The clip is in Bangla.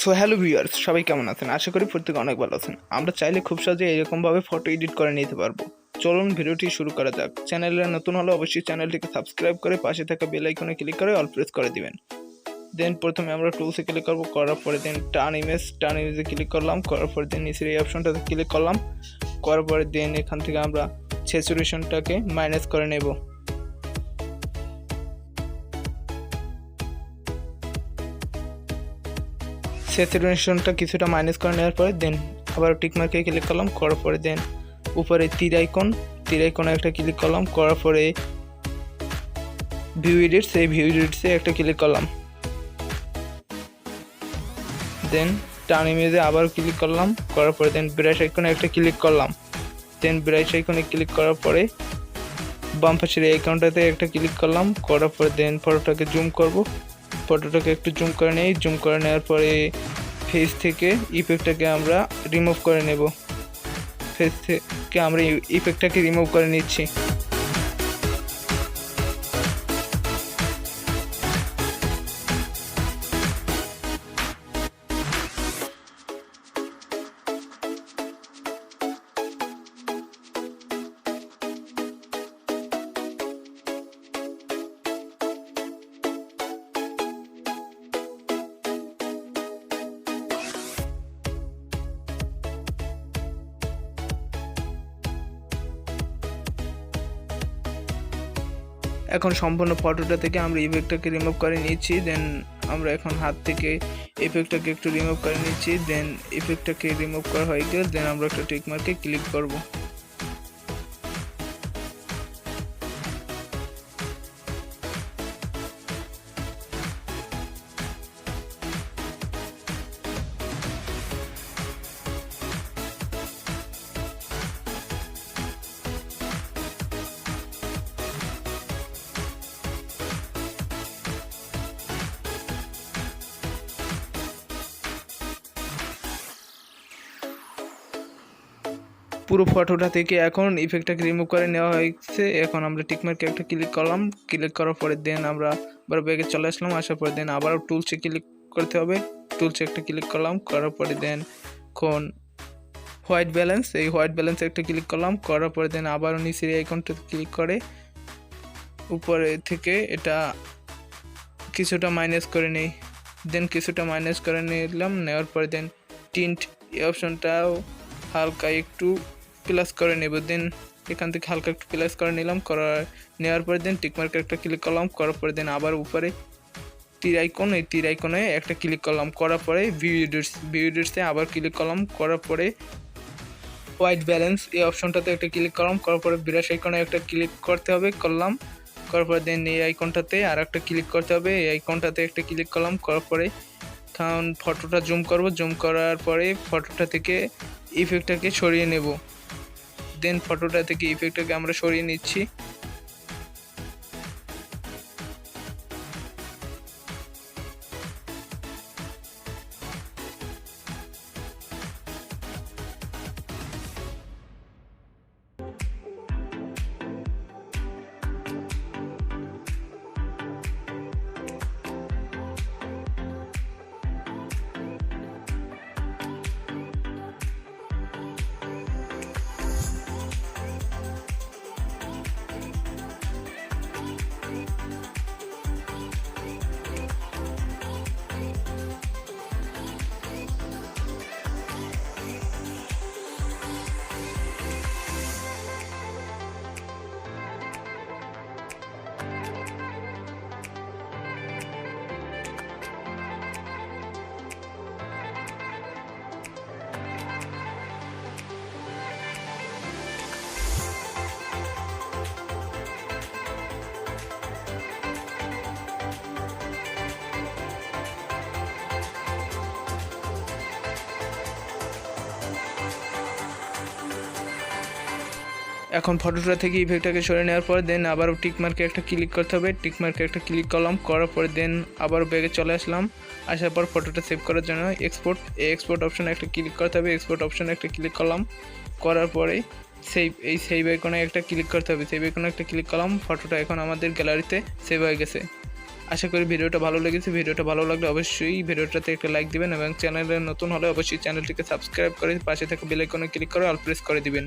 সো হ্যালো ভিউয়ার্স, সবাই কেমন আছেন? আশা করি প্রত্যেকে অনেক ভালো আছেন। আমরা চাইলে খুব সহজে এরকমভাবে ফটো এডিট করে নিতে পারবো। চলুন ভিডিওটি শুরু করা যাক। চ্যানেলে নতুন হলে অবশ্যই চ্যানেলটিকে সাবস্ক্রাইব করে পাশে থাকা বেল আইকনে ক্লিক করে অল প্রেস করে দিবেন। দেন প্রথমে আমরা টুলসে ক্লিক করবো, করার পরে দেন টার্ন ইমেজে ক্লিক করলাম, করার পরে দেন নিচের এই অপশনটাতে ক্লিক করলাম, করার পরে দেন এখান থেকে আমরা স্যাচুরেশনটাকে মাইনাস করে নেব। স্যাচুরেশনটা কিছুটা মাইনাস করে নেওয়ার পরে দেন আবার টিকমার্কে ক্লিক করলাম, করার পরে দেন উপরে তীর আইকনে একটা ক্লিক করলাম, করার পরে ভিউ এডিটসে একটা ক্লিক করলাম। দেন টার্ন ইমেজে আবার ক্লিক করলাম, করার পরে দেন ব্রাশ আইকনে একটা ক্লিক করলাম। দেন ব্রাশ আইকনে ক্লিক করার পরে বাম পাশের এই আইকনটাতে একটা ক্লিক করলাম, করার পরে দেন ফটোটাকে জুম করব। ফটোটাকে একটু জুম করে নেই, জুম করে নেওয়ার পরে ফেস থেকে ইফেক্টটাকে আমরা রিমুভ করে নেব। ফেস থেকে আমরা ইফেক্টটাকে রিমুভ করে নিচ্ছি। এখন সম্পূর্ণ ফটোটা থেকে আমরা ইফেক্টটাকে রিমুভ করে নিচ্ছি। দেন আমরা এখন হাত থেকে ইফেক্টটাকে একটু রিমুভ করে নিচ্ছি। দেন ইফেক্টটাকে রিমুভ করা হয়ে গেলে দেন আমরা একটা টিক মার্কে ক্লিক করব। পুরো ফটোটা থেকে এখন ইফেক্টটাকে রিমুভ করে নেওয়া হয়েছে। এখন আমরা টিকমার্কে একটা ক্লিক করলাম, ক্লিক করার পরে দেন আমরা আবার ব্যাগে চলে আসলাম। আসার পরে দেন আবারও টুলসে ক্লিক করতে হবে, টুলসে একটা ক্লিক করলাম, করার পরে দেন এখন হোয়াইট ব্যালেন্সে একটা ক্লিক করলাম, করার পরে দেন আবারও নিচের আইকনটা ক্লিক করে উপরে থেকে এটা কিছুটা মাইনাস করে নেই। দেন কিছুটা মাইনাস করে নিলাম, নেওয়ার পরে দেন টিন্ট এই অপশনটাও হালকা একটু প্লাস করে নেব। দেন এখান থেকে হালকা একটু প্লাস করে নিলাম, নেওয়ার পরে দেন টিকমার্কে একটা ক্লিক করলাম, করার পরে দেন আবার উপরে তীর আইকনে একটা ক্লিক করলাম, করার পরে ভিউ এডিটসে আবার ক্লিক করলাম, করার পরে হোয়াইট ব্যালেন্স এই অপশনটাতে একটা ক্লিক করলাম, করার পরে ব্রাশ আইকনে একটা ক্লিক করতে হবে, করার পরে দেন এই আইকনটাতে আর একটা ক্লিক করতে হবে, এই আইকনটাতে একটা ক্লিক করলাম, করার পরে কারণ ফটোটা জুম করার পরে ফটোটা থেকে ইফেক্টটাকে সরিয়ে নেব। দেন ফটোটা থেকে ইফেক্টটাকে আমরা সরিয়ে নিচ্ছি। এখন ফটোটা থেকে ইফেক্টটাকে সরিয়ে নেওয়ার পর দেন আবারও টিকমার্কে একটা ক্লিক করতে হবে, টিকমার্কে একটা ক্লিক করলাম, করার পরে দেন আবারও ব্যাগে চলে আসলাম। আসার পর ফটোটা সেভ করার জন্য এক্সপোর্ট অপশনে একটা ক্লিক করতে হবে, এক্সপোর্ট অপশনে একটা ক্লিক করলাম, করার পরে সেভ আইকনে একটা ক্লিক করতে হবে, সেভ আইকনে একটা ক্লিক করলাম। ফটোটা এখন আমাদের গ্যালারিতে সেভ হয়ে গেছে। আশা করি ভিডিওটা ভালো লেগেছে। ভিডিওটা ভালো লাগলে অবশ্যই ভিডিওটাতে একটা লাইক দিবেন এবং চ্যানেলে নতুন হলে অবশ্যই চ্যানেলটিকে সাবস্ক্রাইব করে পাশে থাকা বেল আইকনে ক্লিক করে অল প্রেস করে দিবেন।